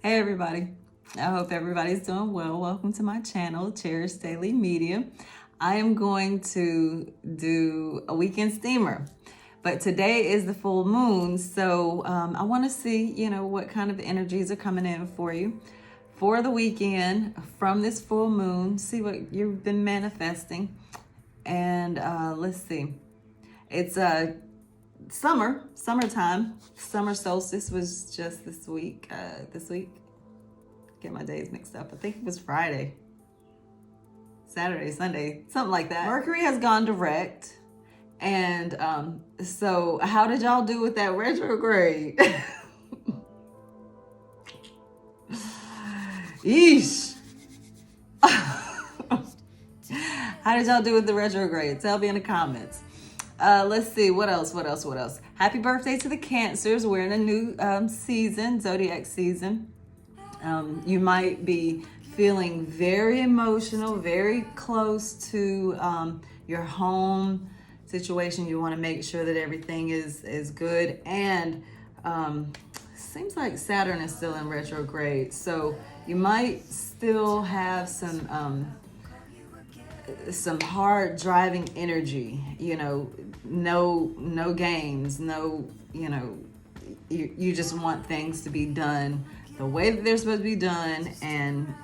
Hey everybody, I hope everybody's doing well. Welcome to my channel, Cherish Daily Media. I am going to do a weekend steamer, but today is the full moon, so I want to see, what kind of energies are coming in for you for the weekend from this full moon. See what you've been manifesting, and let's see. It's summertime. Summer solstice was just this week. Get my days mixed up. I think it was Friday, Saturday, Sunday, something like that. Mercury has gone direct. And so how did y'all do with that retrograde? Yeesh. How did y'all do with the retrograde? Tell me in the comments. Let's see, what else? Happy birthday to the Cancers. We're in a new season, Zodiac season. You might be feeling very emotional, very close to your home situation. You want to make sure that everything is good. And seems like Saturn is still in retrograde. So you might still have some hard driving energy, no games, you just want things to be done the way that they're supposed to be done, and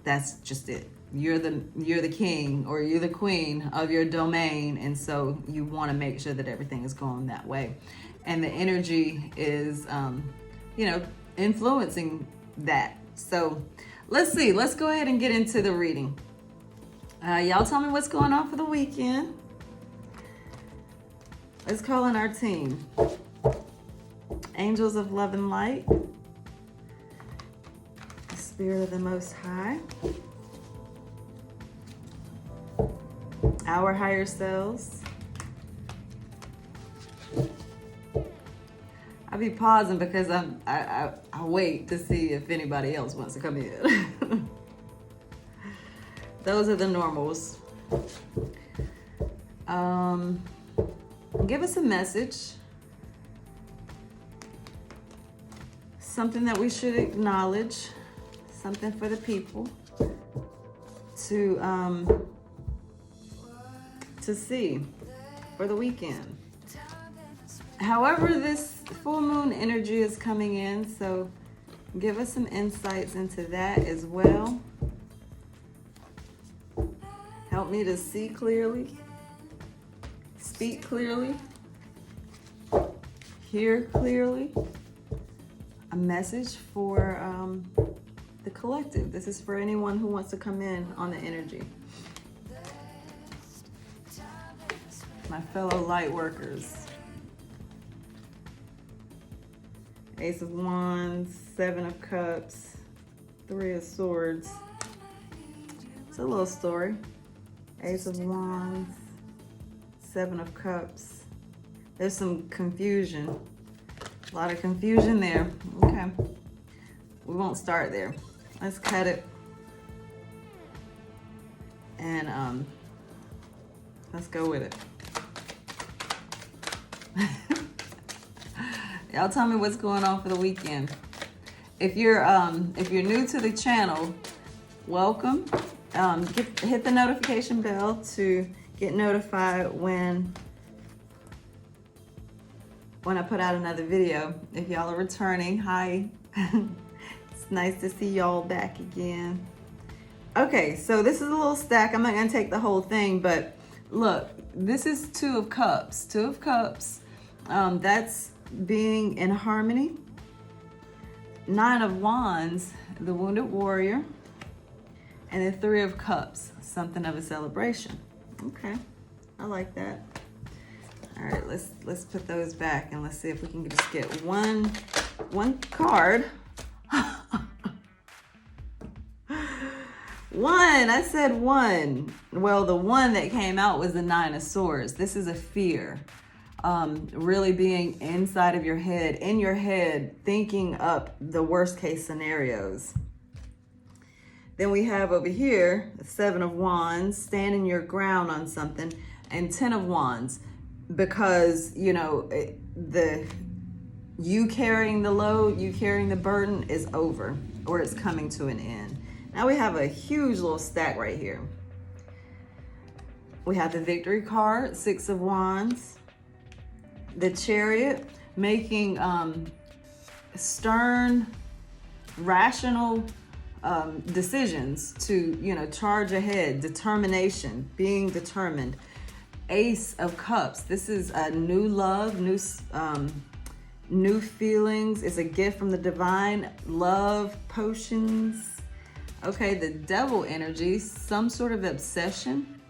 that's just it. You're the king or you're the queen of your domain, and so you want to make sure that everything is going that way, and the energy is influencing that. So let's see, let's go ahead and get into the reading. Y'all tell me what's going on for the weekend. Let's call in our team. Angels of Love and Light. The Spirit of the Most High. Our higher selves. I'll be pausing because I wait to see if anybody else wants to come in. Those are the normals. Give us a message. Something that we should acknowledge. Something for the people to see for the weekend. However, this full moon energy is coming in, so give us some insights into that as well. Help me to see clearly, speak clearly, hear clearly. A message for the collective. This is for anyone who wants to come in on the energy. My fellow light workers. Ace of Wands, Seven of Cups, Three of Swords. It's a little story. Ace of Wands, Seven of Cups. There's some confusion. A lot of confusion there. Okay. We won't start there. Let's cut it. And let's go with it. Y'all tell me what's going on for the weekend. If you're new to the channel, welcome. Hit the notification bell to get notified when I put out another video. If y'all are returning, hi. It's nice to see y'all back again. Okay, so this is a little stack. I'm not gonna take the whole thing, but look, this is Two of Cups. Two of Cups, that's being in harmony. Nine of Wands, the Wounded Warrior. And the Three of Cups, something of a celebration. Okay, I like that. All right, let's put those back and let's see if we can just get one card. One, I said one. Well, the one that came out was the Nine of Swords. This is a fear. Really being inside of your head, in your head, thinking up the worst case scenarios. Then we have over here, the Seven of Wands, standing your ground on something, and Ten of Wands, because, you carrying the load, you carrying the burden is over, or it's coming to an end. Now we have a huge little stack right here. We have the Victory card, Six of Wands, the Chariot, making stern, rational decisions to, charge ahead, determination, being determined. Ace of Cups, this is a new love, new feelings. It's a gift from the divine. Love potions. Okay, the Devil energy, some sort of obsession.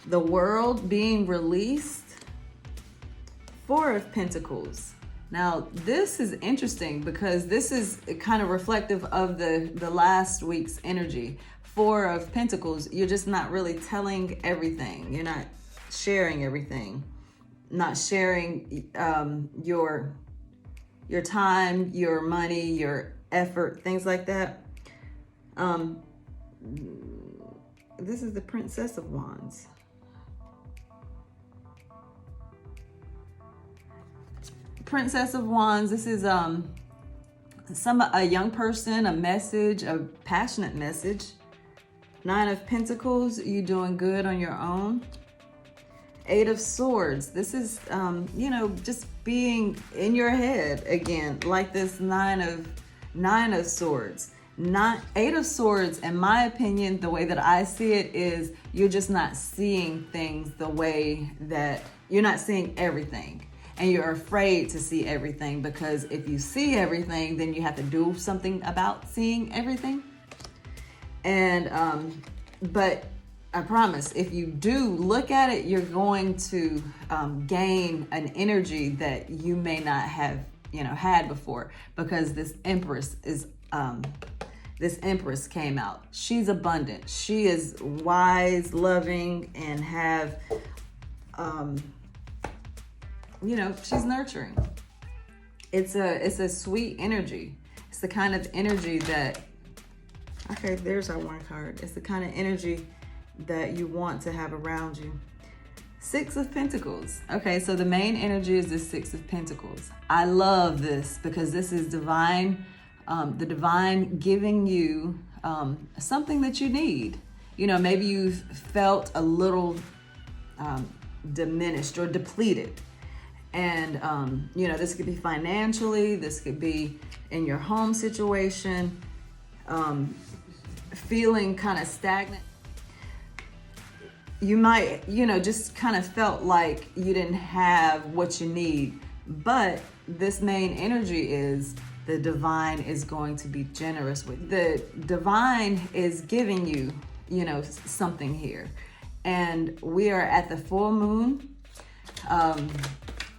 The World being released. Four of Pentacles. Now, this is interesting because this is kind of reflective of the last week's energy. Four of Pentacles, you're just not really telling everything. You're not sharing everything. Not sharing your time, your money, your effort, things like that. This is the Princess of Wands. Princess of Wands, this is a young person, a message, a passionate message. Nine of Pentacles, you doing good on your own. Eight of Swords, this is just being in your head again, like this Nine of Swords. Eight of Swords, in my opinion, the way that I see it is you're just not seeing things the way that you're not seeing everything. And you're afraid to see everything, because if you see everything, then you have to do something about seeing everything. And, but I promise, if you do look at it, you're going to gain an energy that you may not have, had before, because this Empress came out. She's abundant. She is wise, loving, and have, she's nurturing. It's a sweet energy. It's the kind of energy that, okay, there's our one card. It's the kind of energy that you want to have around you. Six of Pentacles. Okay, so the main energy is the Six of Pentacles. I love this because this is divine, the divine giving you something that you need. Maybe you've felt a little diminished or depleted. And, this could be financially, this could be in your home situation, feeling kind of stagnant. You might, just kind of felt like you didn't have what you need. But this main energy is the divine is going to be generous with you. The divine is giving you, something here. And we are at the full moon.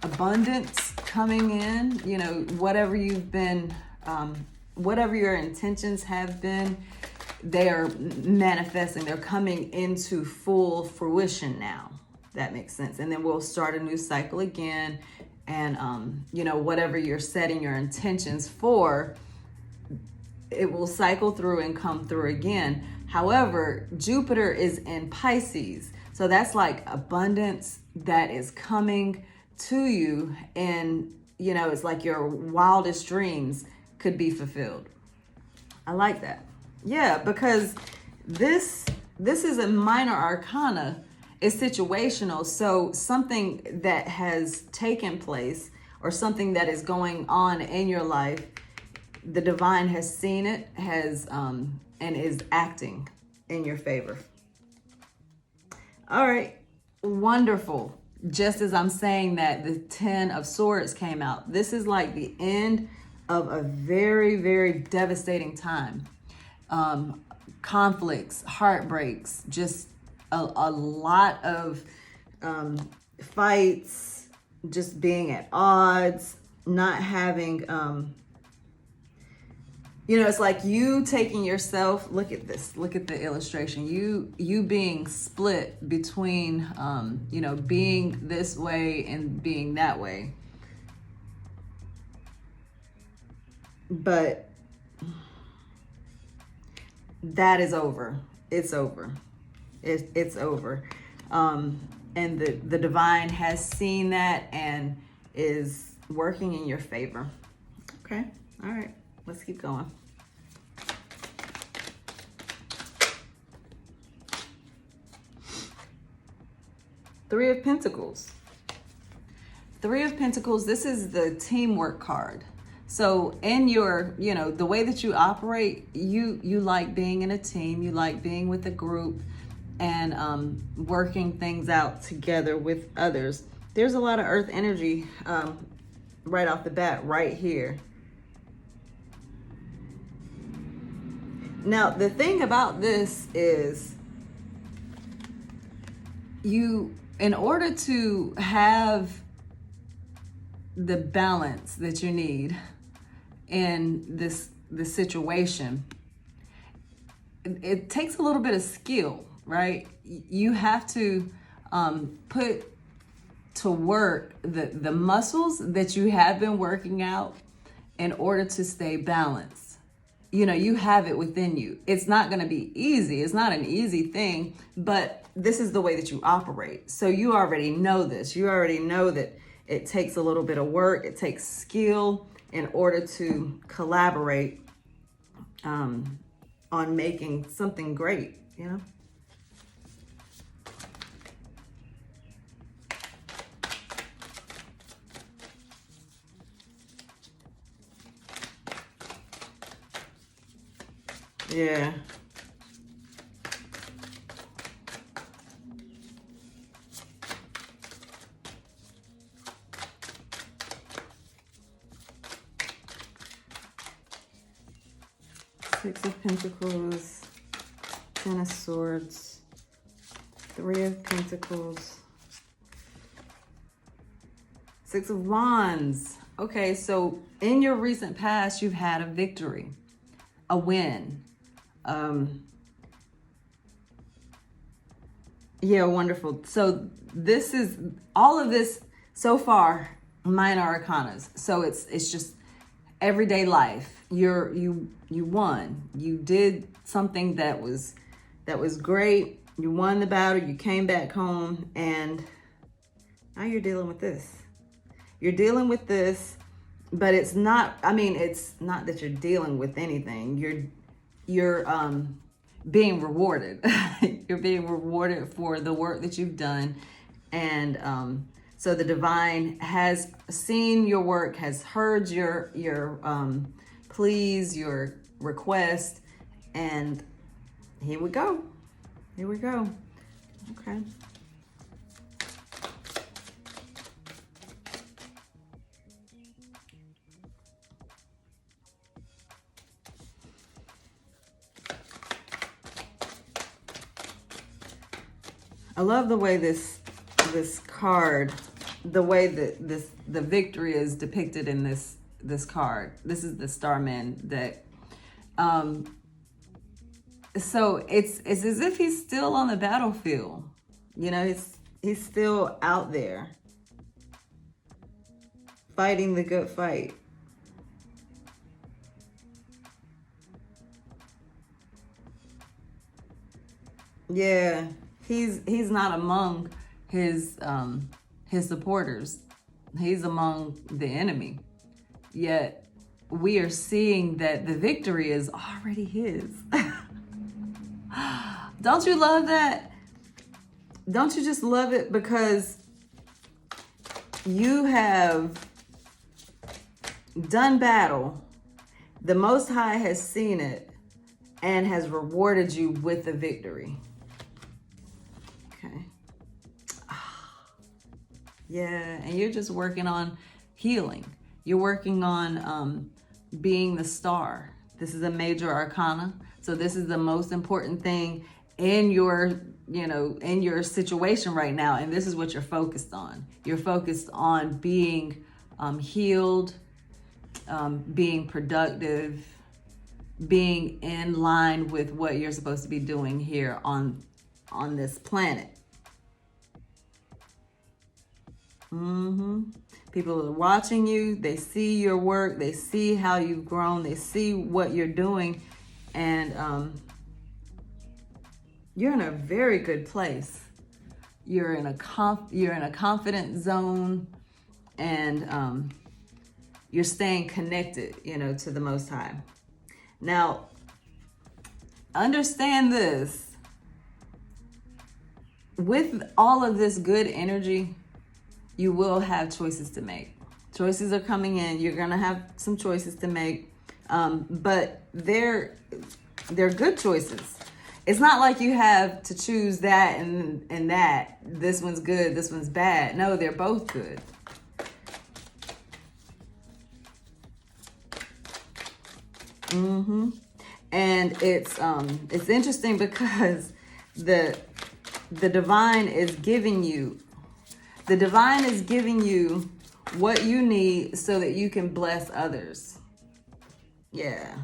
Abundance coming in, whatever you've been, whatever your intentions have been, they are manifesting. They're coming into full fruition now. That makes sense. And then we'll start a new cycle again. And, whatever you're setting your intentions for, it will cycle through and come through again. However, Jupiter is in Pisces. So that's like abundance that is coming to you, and it's like your wildest dreams could be fulfilled. I like that. Yeah, because this is a minor arcana. It's situational. So something that has taken place or something that is going on in your life, the divine has seen it, and is acting in your favor. All right, wonderful. Just as I'm saying that, the Ten of Swords came out. This is like the end of a very, very devastating time. Conflicts, heartbreaks, just a lot of fights, just being at odds, not having, it's like you taking yourself, look at this, look at the illustration, you being split between, being this way and being that way. But that is over. It's over. It's over. And the divine has seen that and is, working in your favor. Okay, all right, let's keep going. Three of Pentacles. Three of Pentacles, this is the teamwork card. So in your, you know, the way that you operate, you like being in a team, you like being with a group and working things out together with others. There's a lot of earth energy right off the bat right here. Now, the thing about this is in order to have the balance that you need in this situation, it takes a little bit of skill, right? You have to put to work the muscles that you have been working out in order to stay balanced. You know, you have it within you. It's not going to be easy. It's not an easy thing, but this is the way that you operate. So you already know this. You already know that it takes a little bit of work. It takes skill in order to collaborate on making something great, you know? Yeah. Six of Pentacles, Ten of Swords, Three of Pentacles, Six of Wands. Okay, so in your recent past, you've had a victory, a win. Yeah, wonderful. So this is all of this so far, minor arcanas. So it's just everyday life. You won. You did something that was great. You won the battle. You came back home, and now you're dealing with this. You're dealing with this, but it's not. I mean, it's not that you're dealing with anything. You're being rewarded. You're being rewarded for the work that you've done, and so the divine has seen your work, has heard your pleas, your request, and here we go. Here we go. Okay. I love the way this card, the way that the victory is depicted in this card. This is the Starman deck. So it's as if he's still on the battlefield. You know, he's still out there fighting the good fight. Yeah, he's not among his supporters. He's among the enemy. Yet we are seeing that the victory is already his. Don't you love that? Don't you just love it? Because you have done battle. The Most High has seen it and has rewarded you with the victory. Okay. Yeah, and you're just working on healing. You're working on being the star. This is a major arcana. So this is the most important thing in your, in your situation right now. And this is what you're focused on. You're focused on being healed, being productive, being in line with what you're supposed to be doing here on this planet. People are watching you. They see your work. They see how you've grown. They see what you're doing. And you're in a very good place. You're in a confident zone. And you're staying connected, you know, to the Most High. Now, understand this. With all of this good energy, you will have choices to make. Choices are coming in. You're going to have some choices to make. But they're good choices. It's not like you have to choose that and that. This one's good, this one's bad. No, they're both good. And it's interesting because the divine is giving you what you need so that you can bless others. Yeah.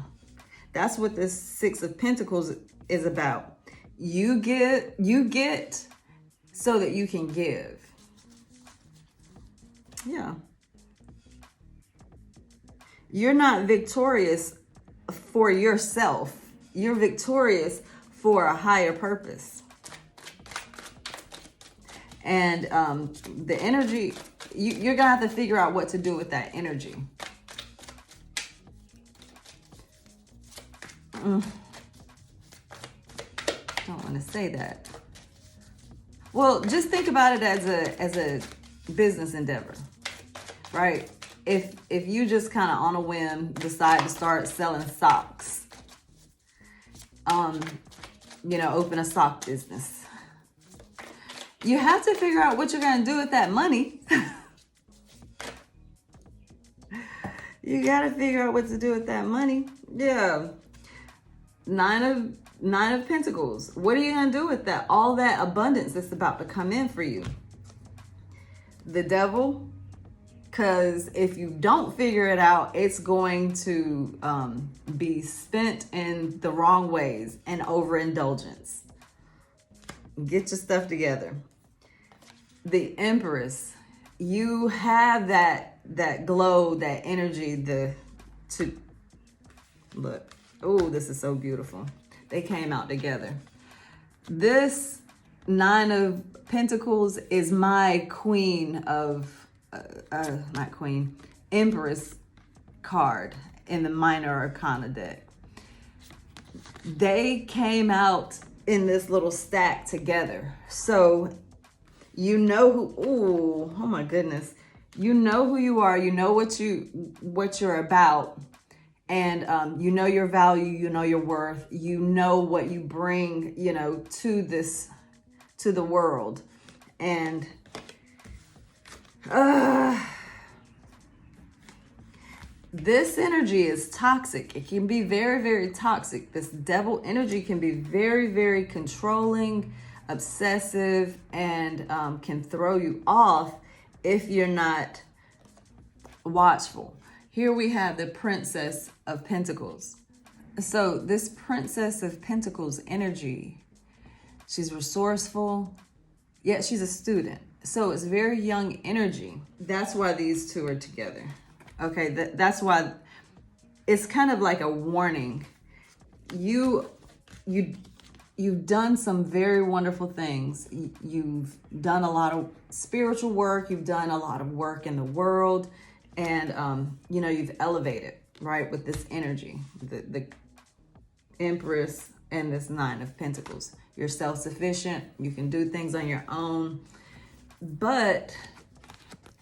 That's what this Six of Pentacles is about. You get so that you can give. Yeah. You're not victorious for yourself. You're victorious for a higher purpose. And the energy, you're gonna have to figure out what to do with that energy. Don't want to say that. Well, just think about it as a business endeavor, right? If you just kind of on a whim decide to start selling socks, you know, open a sock business, you have to figure out what you're going to do with that money. You got to figure out what to do with that money. Yeah. Nine of Pentacles. What are you going to do with that? All that abundance that's about to come in for you. The Devil. Because if you don't figure it out, it's going to be spent in the wrong ways and overindulgence. Get your stuff together. The Empress. You have that glow, that energy, look. Oh, this is so beautiful. They came out together. This Nine of Pentacles is my queen of, not queen, Empress card in the Minor Arcana deck. They came out in this little stack together. So you know who, oh my goodness. You know who you are. You know what you're about. And you know your value, you know your worth, you know what you bring, you know, to the world. And this energy is toxic. It can be very, very toxic. This Devil energy can be very, very controlling, obsessive, and can throw you off if you're not watchful. Here we have the Princess of Pentacles. So this Princess of Pentacles energy, she's resourceful, yet she's a student. So it's very young energy. That's why these two are together. Okay, that's why it's kind of like a warning. You've done some very wonderful things. You've done a lot of spiritual work. You've done a lot of work in the world. And, you know, you've elevated, right, with this energy, the Empress and this Nine of Pentacles. You're self-sufficient. You can do things on your own. But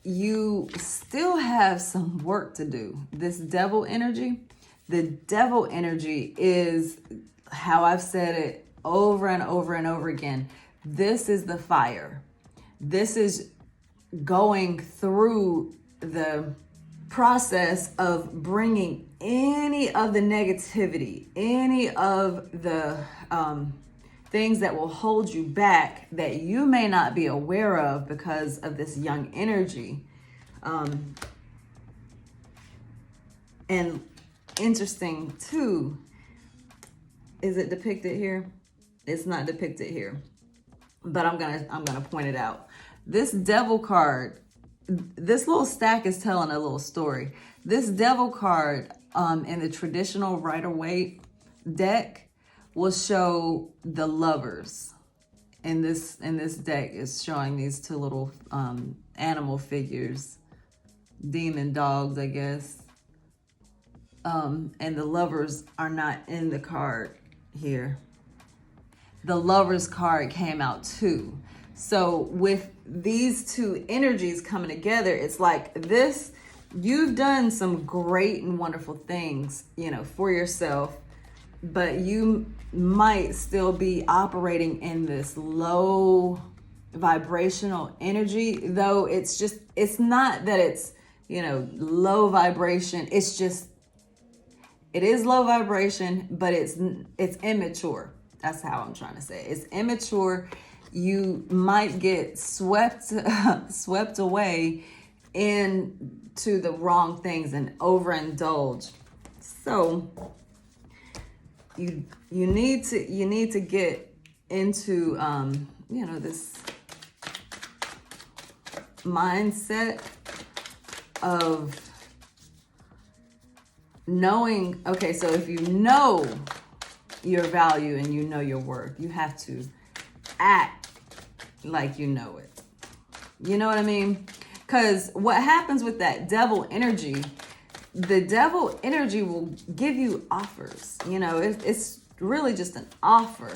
you still have some work to do. This Devil energy, the Devil energy is how I've said it over and over and over again. This is the fire. This is going through the process of bringing any of the negativity, any of the things that will hold you back that you may not be aware of because of this young energy. And interesting too, is it depicted here? It's not depicted here, but I'm gonna point it out. This Devil card, this little stack is telling a little story. This Devil card in the traditional Rider-Waite deck will show the lovers. In this deck is showing these two little animal figures. demon dogs, I guess. And the lovers are not in the card here. The lovers card came out too. So with these two energies coming together, it's like this, you've done some great and wonderful things, you know, for yourself, but you might still be operating in this low vibrational energy, though it's not that it's, you know, low vibration. It's just, it is low vibration, but it's immature. That's how I'm trying to say it. It's immature. You might get swept away into the wrong things and overindulge. So you need to get into you know, this mindset of knowing, okay, so if you know your value and you know your worth, you have to act like you know it. You know what I mean? Because what happens with that devil energy, the devil energy will give you offers. You know, it's really just an offer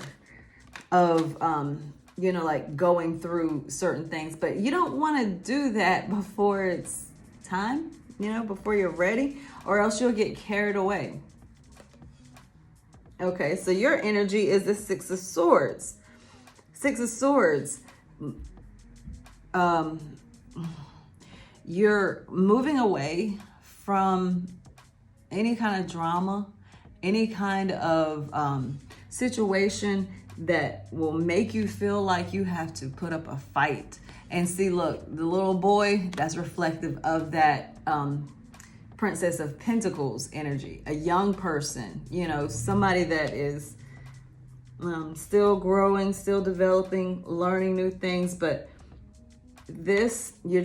of, you know, like going through certain things. But you don't want to do that before it's time, you know, before you're ready, or else you'll get carried away. Okay, so your energy is the Six of Swords. Six of Swords. You're moving away from any kind of drama, any kind of situation that will make you feel like you have to put up a fight. And see, look, the little boy, that's reflective of that Princess of Pentacles energy. A young person, you know, somebody that is still growing, still developing, learning new things. But this, you're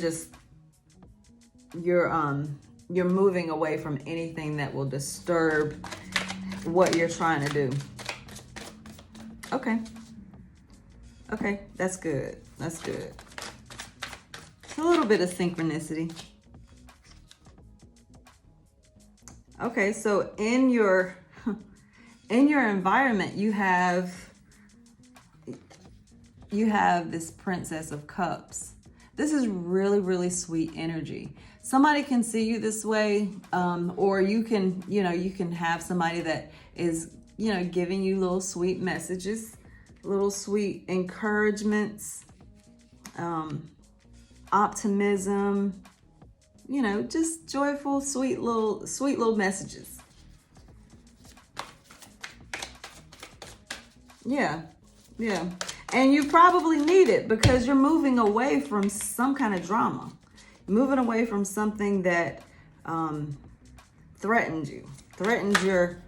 moving away from anything that will disturb what you're trying to do. Okay, that's good. That's good. It's a little bit of synchronicity. Okay, so in your environment, you have this Princess of Cups. This is really, really sweet energy. Somebody can see you this way, or you can have somebody that is, you know, giving you little sweet messages, little sweet encouragements, optimism, you know, just joyful, sweet little messages. Yeah. And you probably need it because you're moving away from some kind of drama. Moving away from something that threatened your,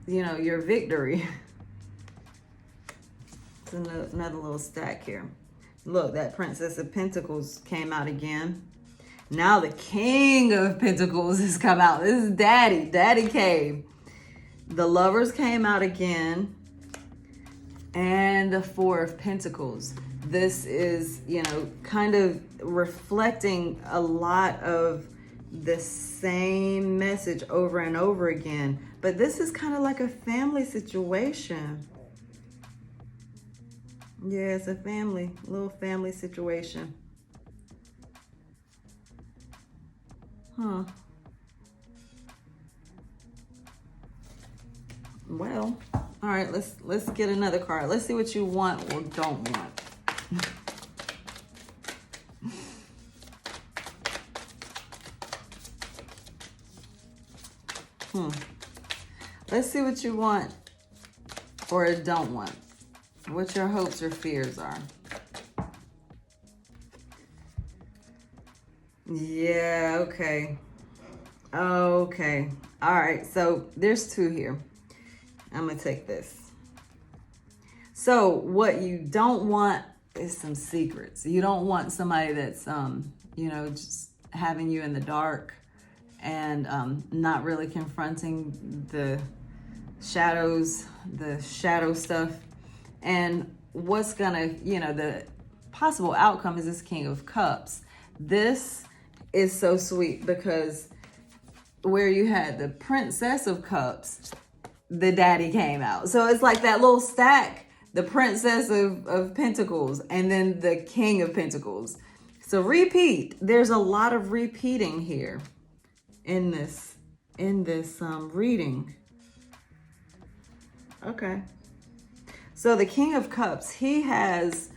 you know, your victory. It's another little stack here. Look, that Princess of Pentacles came out again. Now the King of Pentacles has come out. This is Daddy. Daddy came. The Lovers came out again. And the Four of Pentacles. This is, you know, kind of reflecting a lot of the same message over and over again. But this is kind of like a family situation. Yeah, it's a little family situation. Huh. Well, all right, let's get another card. Let's see what you want or don't want. Let's see what you want or don't want. What your hopes or fears are. Yeah, okay. Okay. All right, so there's two here. I'm gonna take this. So what you don't want is some secrets. You don't want somebody that's, you know, just having you in the dark and not really confronting the shadows, the shadow stuff. And what's gonna, you know, the possible outcome is this King of Cups. This is so sweet because where you had the Princess of Cups, the Daddy came out. So it's like that little stack, the Princess of Pentacles, and then the King of Pentacles. So repeat. There's a lot of repeating here in this reading. Okay. So the King of Cups, he has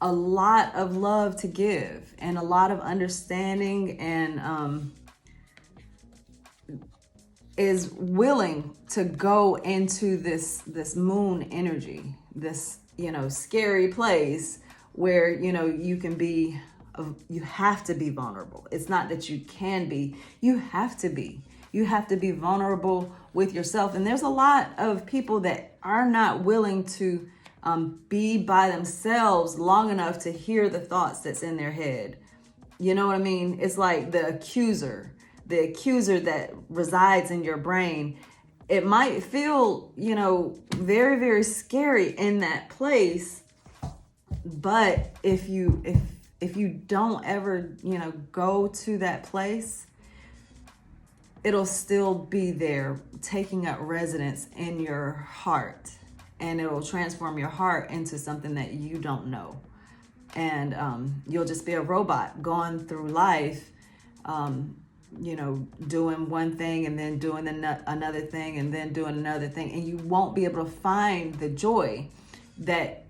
a lot of love to give and a lot of understanding, and is willing to go into this moon energy, this, you know, scary place where, you know, you can be, you have to be vulnerable. It's not that you can be, you have to be. You have to be vulnerable with yourself. And there's a lot of people that are not willing to be by themselves long enough to hear the thoughts that's in their head. You know what I mean? It's like the accuser that resides in your brain. It might feel, you know, very, very scary in that place. But if you don't ever, you know, go to that place, it'll still be there taking up residence in your heart, and it will transform your heart into something that you don't know. And you'll just be a robot going through life, you know, doing one thing and then doing another thing and then doing another thing. And you won't be able to find the joy that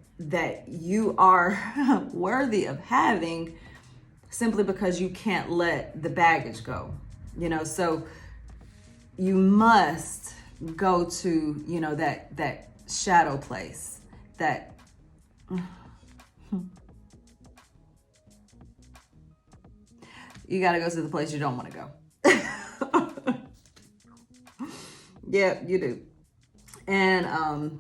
you are worthy of having, simply because you can't let the baggage go. You know, so you must go to, you know, that shadow place, that you got to go to the place you don't want to go. Yeah, you do. And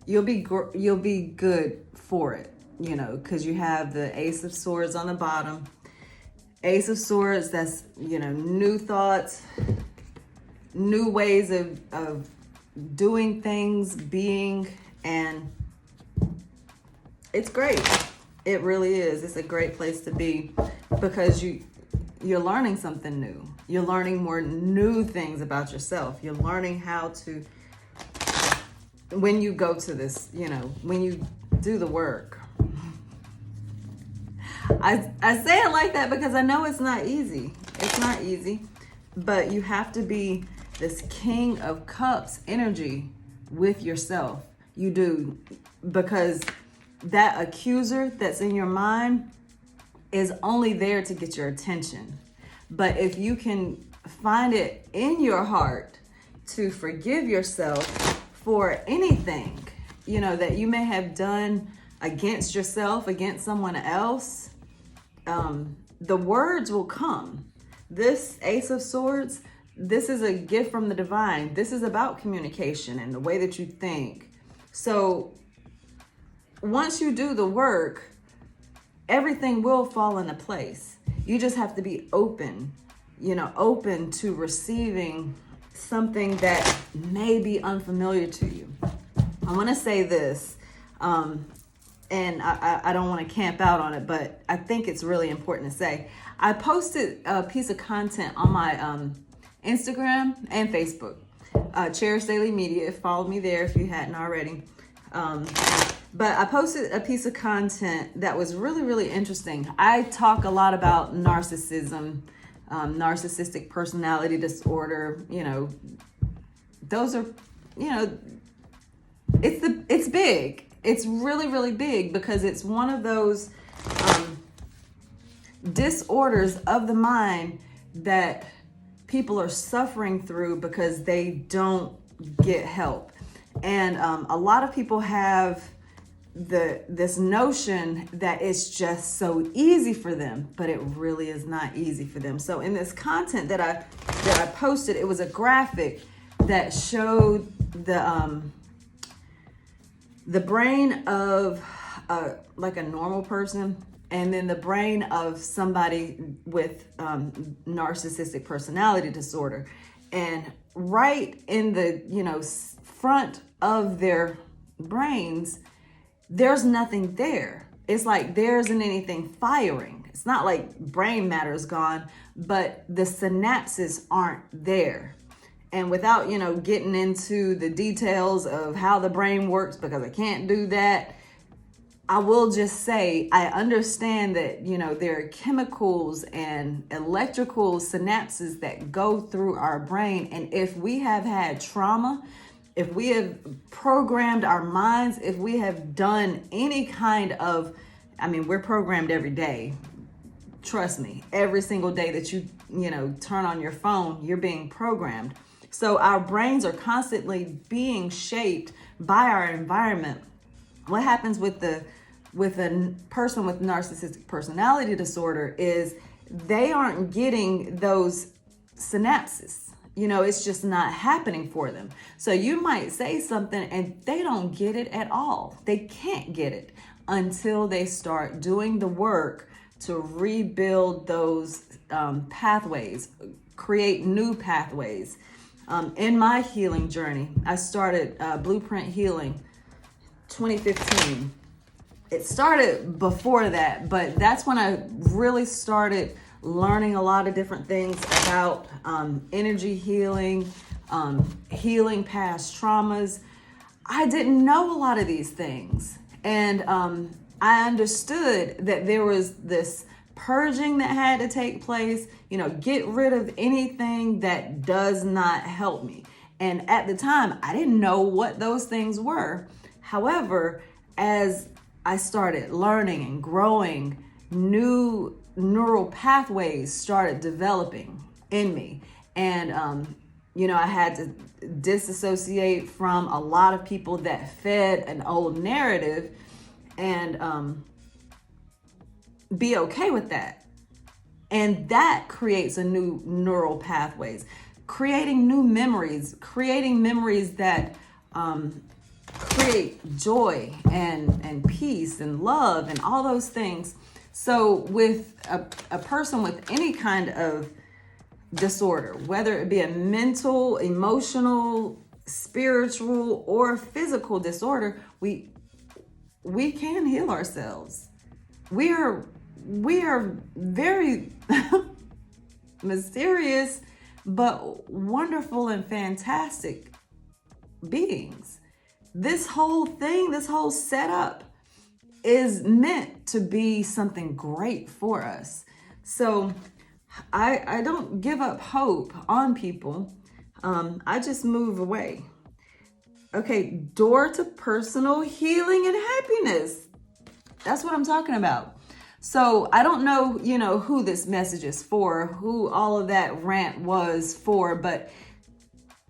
you'll be good for it, you know, because you have the Ace of Swords on the bottom. Ace of Swords, that's, you know, new thoughts, new ways of doing things, being, and it's great. It really is. It's a great place to be because you're learning something new. You're learning more new things about yourself. You're learning how to, when you go to this, you know, when you do the work. I say it like that because I know it's not easy. It's not easy, but you have to be this King of Cups energy with yourself. You do, because that accuser that's in your mind is only there to get your attention. But if you can find it in your heart to forgive yourself for anything, you know, that you may have done against yourself, against someone else, the words will come. This Ace of Swords, this is a gift from the divine. This is about communication and the way that you think. So once you do the work, everything will fall into place. You just have to be open, you know, open to receiving something that may be unfamiliar to you. I want to say this, and I don't want to camp out on it, but I think it's really important to say. I posted a piece of content on my Instagram and Facebook, Cherish Daily Media. Follow me there if you hadn't already. But I posted a piece of content that was really, really interesting. I talk a lot about narcissism, narcissistic personality disorder. You know, those are, you know, it's big. It's really, really big because it's one of those disorders of the mind that people are suffering through because they don't get help. And a lot of people have this notion that it's just so easy for them, but it really is not easy for them. So in this content that I posted, it was a graphic that showed the brain of like a normal person, and then the brain of somebody with narcissistic personality disorder. And right in the, you know, front of their brains, there's nothing there. it's like there isn't anything firing. It's not like brain matter is gone, but the synapses aren't there. And without, getting into the details of how the brain works, because I can't do that, I will just say I understand that, there are chemicals and electrical synapses that go through our brain. And if we have had trauma, if we have programmed our minds, if we have done any kind of, we're programmed every day. Trust me, every single day that you turn on your phone, you're being programmed. So our brains are constantly being shaped by our environment. What happens with a person with narcissistic personality disorder is they aren't getting those synapses. It's just not happening for them. So you might say something and they don't get it at all. They can't get it until they start doing the work to rebuild those pathways, create new pathways. In my healing journey, I started Blueprint Healing 2015. It started before that, but that's when I really started learning a lot of different things about energy healing, healing past traumas. I didn't know a lot of these things. And I understood that there was this purging that had to take place, get rid of anything that does not help me. And at the time, I didn't know what those things were. However, as I started learning and growing, new neural pathways started developing in me. And, I had to disassociate from a lot of people that fed an old narrative and be okay with that. And that creates a new neural pathways, creating new memories, creating memories that create joy and peace and love and all those things. So with a person with any kind of disorder, whether it be a mental, emotional, spiritual, or physical disorder, we can heal ourselves. We are very mysterious, but wonderful and fantastic beings. This whole thing, this whole setup is meant to be something great for us. So I don't give up hope on people. I just move away. Okay, door to personal healing and happiness. That's what I'm talking about. So I don't know, who this message is for, who all of that rant was for, but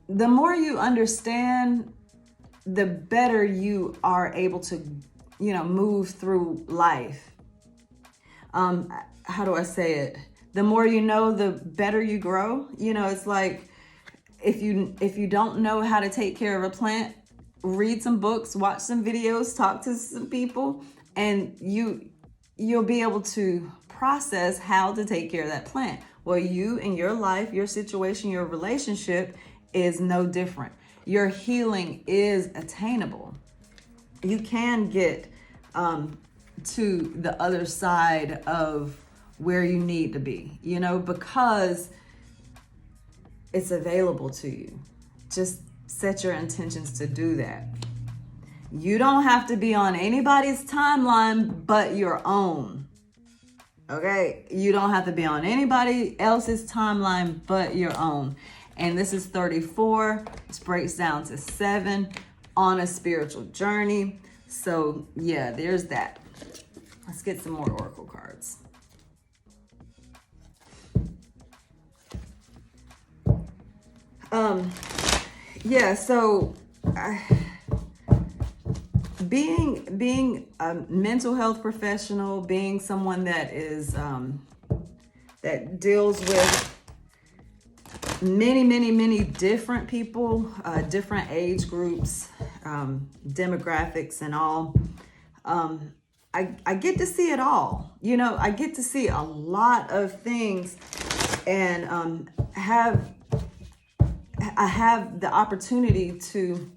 the more you understand, the better you are able to, move through life. How do I say it? The more you know, the better you grow. It's like if you don't know how to take care of a plant, read some books, watch some videos, talk to some people, and you'll be able to process how to take care of that plant. Well, you in your life, your situation, your relationship is no different. Your healing is attainable. You can get to the other side of where you need to be, because it's available to you. Just set your intentions to do that. You don't have to be on anybody's timeline but your own. Okay? You don't have to be on anybody else's timeline but your own. And this is 34. This breaks down to 7 on a spiritual journey. So yeah, there's that. Let's get some more oracle cards. So being a mental health professional, being someone that is that deals with many different people, different age groups, demographics and all. I get to see it all. I get to see a lot of things and I have the opportunity to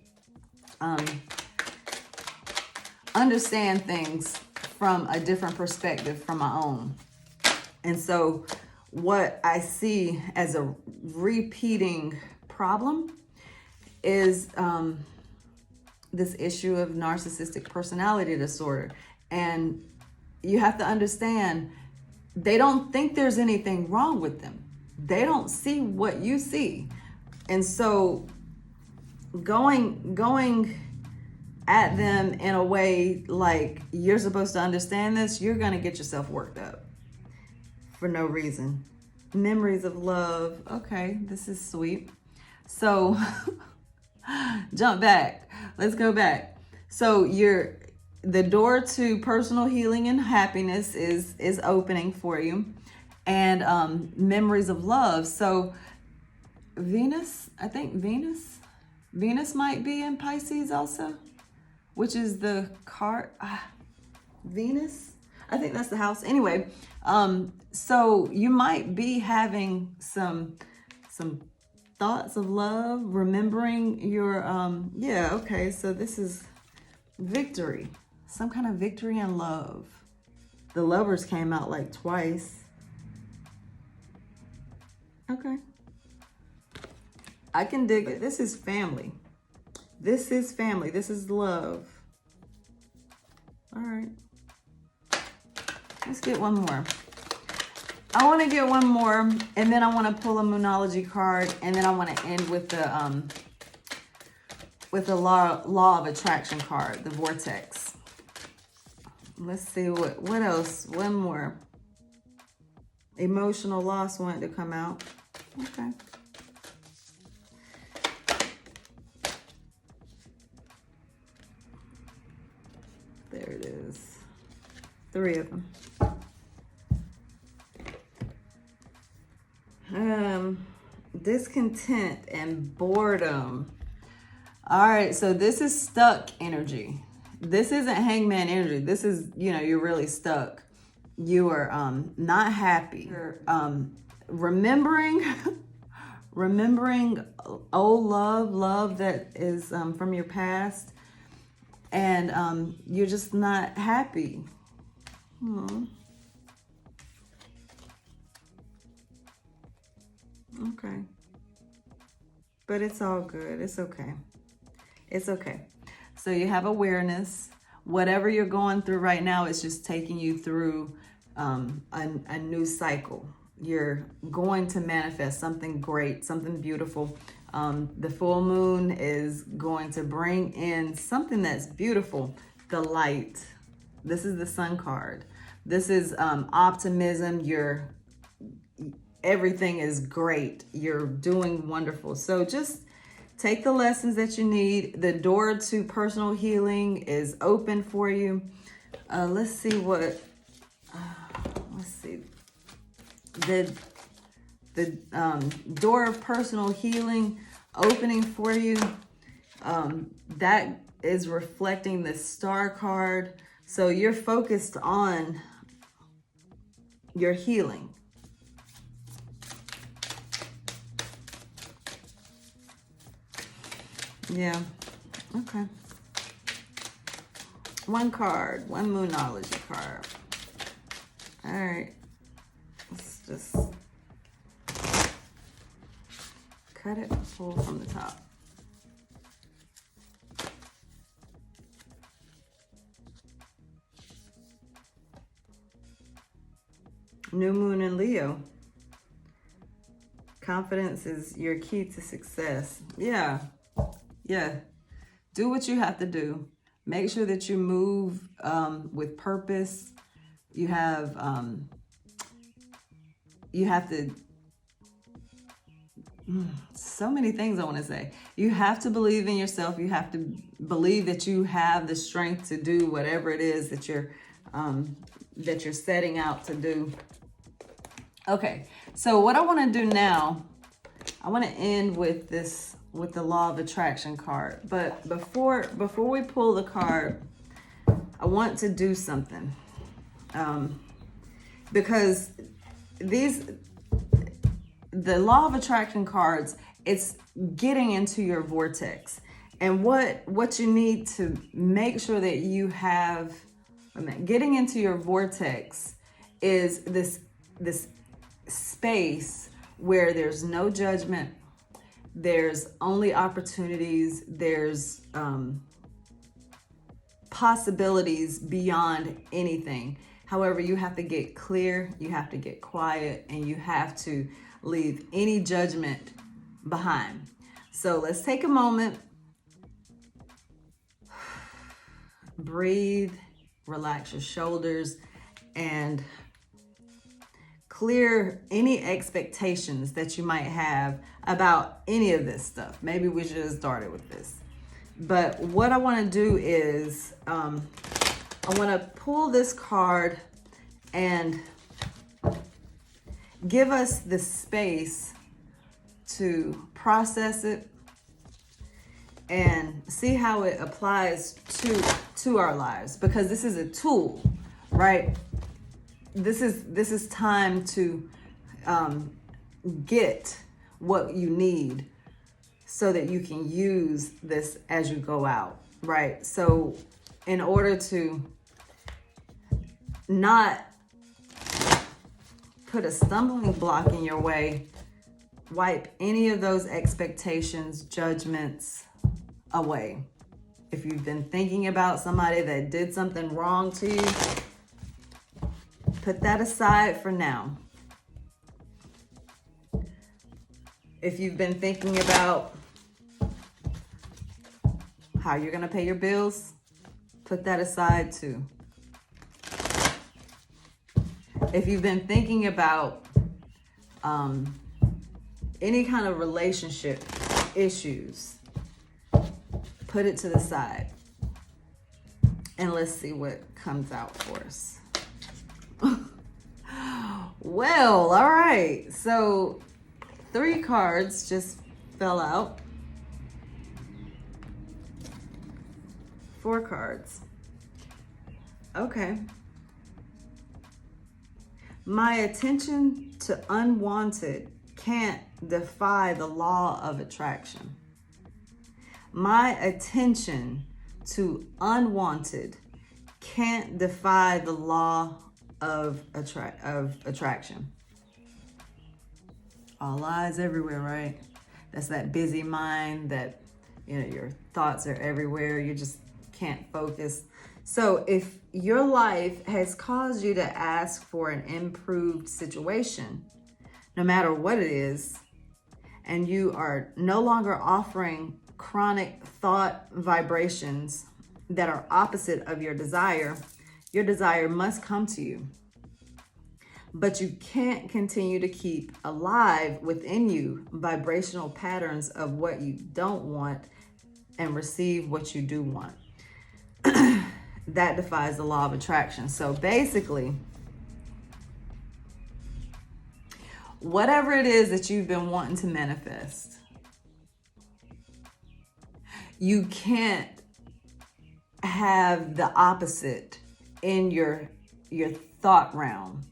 understand things from a different perspective from my own. And so what I see as a repeating problem is this issue of narcissistic personality disorder. And you have to understand, they don't think there's anything wrong with them. They don't see what you see. And so going at them in a way like you're supposed to understand this, you're going to get yourself worked up for no reason. Memories of love. Okay, this is sweet. So jump back. Let's go back. So the door to personal healing and happiness is opening for you, and memories of love. So Venus, I think Venus might be in Pisces also, which is the card. Venus, I think that's the house. Anyway, so you might be having some thoughts of love, remembering your yeah, okay, so this is victory, some kind of victory in love. The Lovers came out like twice. Okay, I can dig it. This is family. This is family. This is love. All right, let's get one more. I want to get one more, and then I want to pull a Moonology card, and then I want to end with the law of attraction card, the vortex. Let's see what else. One more. Emotional loss wanted to come out. Okay. There it is. 3 of them. Discontent and boredom. All right, so this is stuck energy. This isn't hangman energy. This is, you're really stuck. You are not happy. You're remembering old love that is from your past, and you're just not happy. Okay. But it's all good. It's okay. It's okay. So you have awareness. Whatever you're going through right now is just taking you through a new cycle. You're going to manifest something great, something beautiful. The full moon is going to bring in something that's beautiful, the light. This is the Sun card. This is optimism. Everything is great. You're doing wonderful. So just take the lessons that you need. The door to personal healing is open for you. Let's see what, let's see. The door of personal healing opening for you. That is reflecting the Star card. So you're focused on your healing. Yeah, okay. One card, one Moonology card. All right, let's just cut it, pull from the top. New moon in Leo. Confidence is your key to success. Yeah. Do what you have to do. Make sure that you move with purpose. You have to, so many things I want to say. You have to believe in yourself. You have to believe that you have the strength to do whatever it is that you're setting out to do. Okay, so what I want to do now, I want to end with this, with the law of attraction card. But before we pull the card, I want to do something. Because the law of attraction cards, it's getting into your vortex. And what you need to make sure that you have getting into your vortex is this space where there's no judgment, there's only opportunities, there's possibilities beyond anything. However, you have to get clear, you have to get quiet, and you have to leave any judgment behind. So let's take a moment, breathe, relax your shoulders, and clear any expectations that you might have about any of this stuff. Maybe we should have started with this. But what I want to do is I want to pull this card and give us the space to process it and see how it applies to our lives, because this is a tool, right? This is time to get what you need so that you can use this as you go out, right? So in order to not put a stumbling block in your way, wipe any of those expectations, judgments away. If you've been thinking about somebody that did something wrong to you, put that aside for now. If you've been thinking about how you're gonna pay your bills, put that aside too. If you've been thinking about any kind of relationship issues, put it to the side. And let's see what comes out for us. Well, all right. So 3 cards just fell out. 4 cards. Okay. My attention to unwanted can't defy the law of attraction. My attention to unwanted can't defy the law of attraction. All eyes everywhere, right? That's that busy mind that, your thoughts are everywhere. You just can't focus. So if your life has caused you to ask for an improved situation, no matter what it is, and you are no longer offering chronic thought vibrations that are opposite of your desire must come to you. But you can't continue to keep alive within you vibrational patterns of what you don't want and receive what you do want. That defies the law of attraction. So basically, whatever it is that you've been wanting to manifest, you can't have the opposite in your thought realm,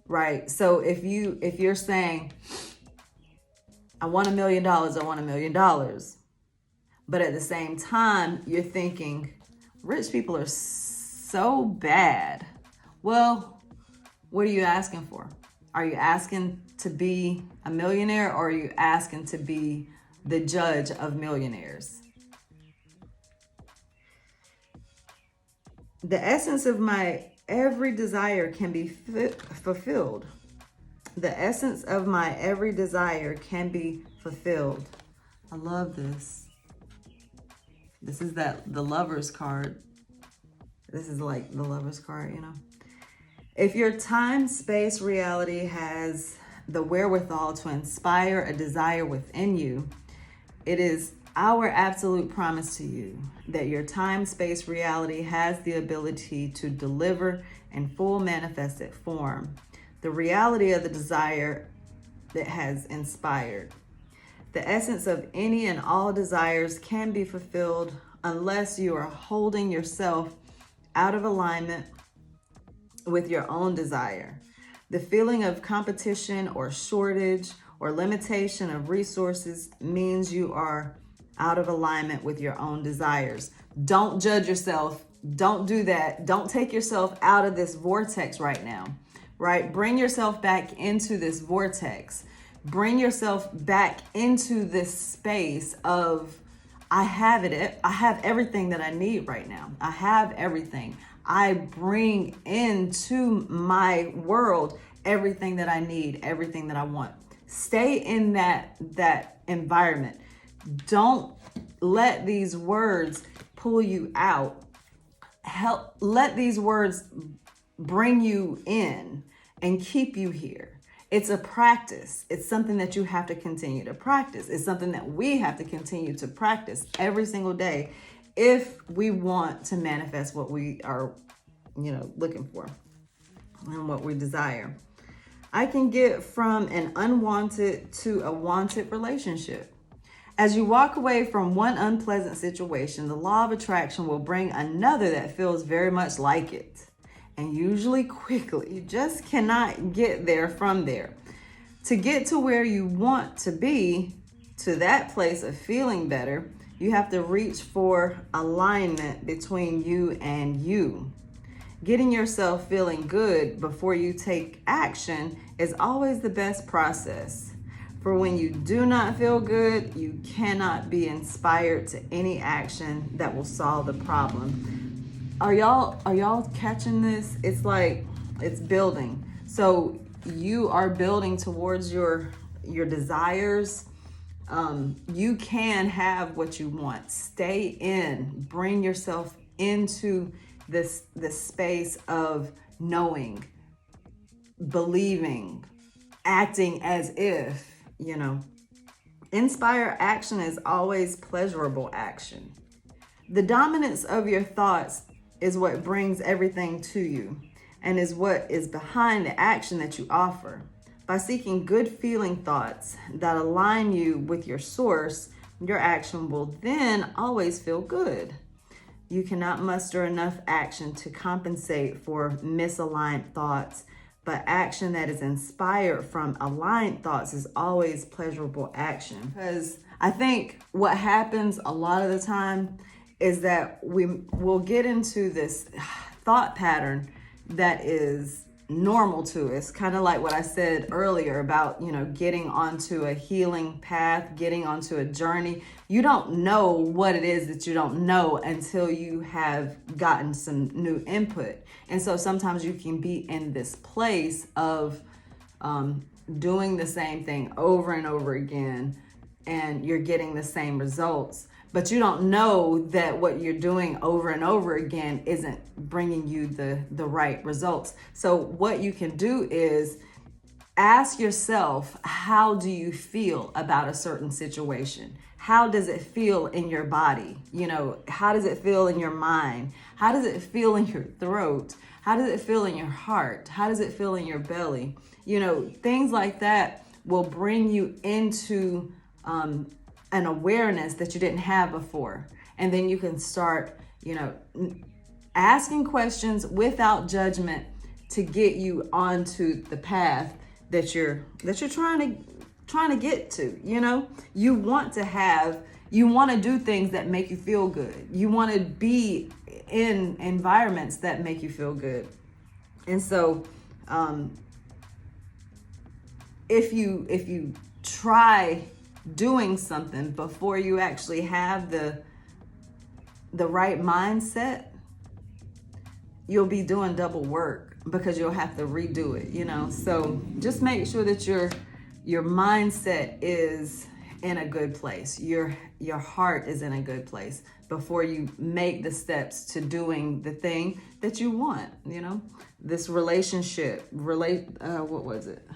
right? So if you're saying, I want $1 million, I want $1 million, but at the same time you're thinking rich people are so bad, well, what are you asking for? Are you asking to be a millionaire, or are you asking to be the judge of millionaires? The essence of my every desire can be fulfilled. The essence of my every desire can be fulfilled. I love this. This is the Lover's card. This is like the Lover's card, If your time, space, reality has the wherewithal to inspire a desire within you, it is our absolute promise to you that your time, space, reality has the ability to deliver in full manifested form the reality of the desire that has inspired. The essence of any and all desires can be fulfilled unless you are holding yourself out of alignment with your own desire. The feeling of competition or shortage or limitation of resources means you are out of alignment with your own desires. Don't judge yourself Don't do that. Don't take yourself out of this vortex right now, right? Bring yourself back into this vortex. Bring yourself back into this space of, I have it. I have everything that I need right now. I have everything. I bring into my world everything that I need, everything that I want. Stay in that environment. Don't let these words pull you out. Let these words bring you in and keep you here. It's a practice. It's something that you have to continue to practice. It's something that we have to continue to practice every single day if we want to manifest what we are, looking for and what we desire. I can get from an unwanted to a wanted relationship. As you walk away from one unpleasant situation, the law of attraction will bring another that feels very much like it, and usually quickly. You just cannot get there from there. To get to where you want to be, to that place of feeling better, you have to reach for alignment between you and you. Getting yourself feeling good before you take action is always the best process. For when you do not feel good, you cannot be inspired to any action that will solve the problem. Are y'all catching this? It's like it's building. So you are building towards your desires. You can have what you want. Stay in. Bring yourself into this space of knowing, believing, acting as if. Inspire action is always pleasurable action. The dominance of your thoughts is what brings everything to you and is what is behind the action that you offer. By seeking good feeling thoughts that align you with your source, your action will then always feel good. You cannot muster enough action to compensate for misaligned thoughts, but action that is inspired from aligned thoughts is always pleasurable action. Because I think what happens a lot of the time is that we will get into this thought pattern that is normal to us, kind of like what I said earlier about, getting onto a healing path, getting onto a journey. You don't know what it is that you don't know until you have gotten some new input. And so sometimes you can be in this place of doing the same thing over and over again, and you're getting the same results, but you don't know that what you're doing over and over again isn't bringing you the right results. So what you can do is ask yourself, how do you feel about a certain situation? How does it feel in your body? How does it feel in your mind? How does it feel in your throat? How does it feel in your heart? How does it feel in your belly? Things like that will bring you into an awareness that you didn't have before. And then you can start, asking questions without judgment to get you onto the path that you're trying to get to. You want to do things that make you feel good. You want to be in environments that make you feel good. And so if you try doing something before you actually have the right mindset, you'll be doing double work because you'll have to redo it, So just make sure that your mindset is in a good place. Your heart is in a good place before you make the steps to doing the thing that you want, This relationship, what was it?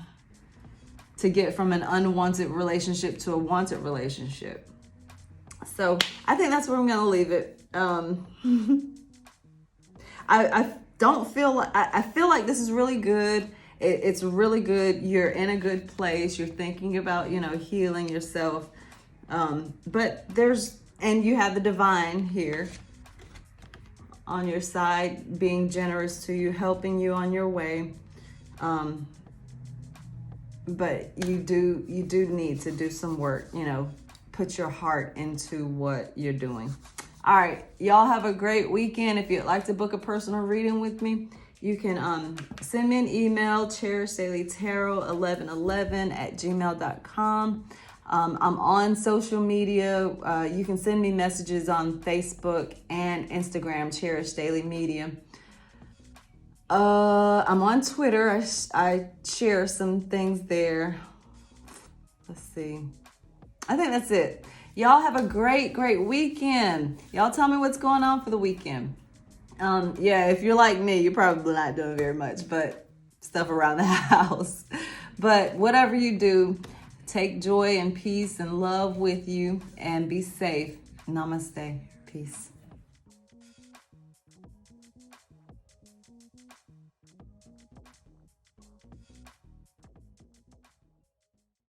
To get from an unwanted relationship to a wanted relationship. So I think that's where I'm going to leave it. I feel like this is really good. It's really good. You're in a good place. You're thinking about, healing yourself. But you have the divine here on your side, being generous to you, helping you on your way. But you do need to do some work, put your heart into what you're doing. All right, y'all have a great weekend. If you'd like to book a personal reading with me, you can send me an email, cherishdaileytarot1111@gmail.com. I'm on social media. You can send me messages on Facebook and Instagram, Cherish Daily Media. I'm on Twitter. I share some things there. Let's see. I think that's it. Y'all have a great weekend. Y'all tell me what's going on for the weekend. Yeah, if you're like me, you're probably not doing very much, but stuff around the house. But whatever you do, take joy and peace and love with you and be safe. Namaste. Peace.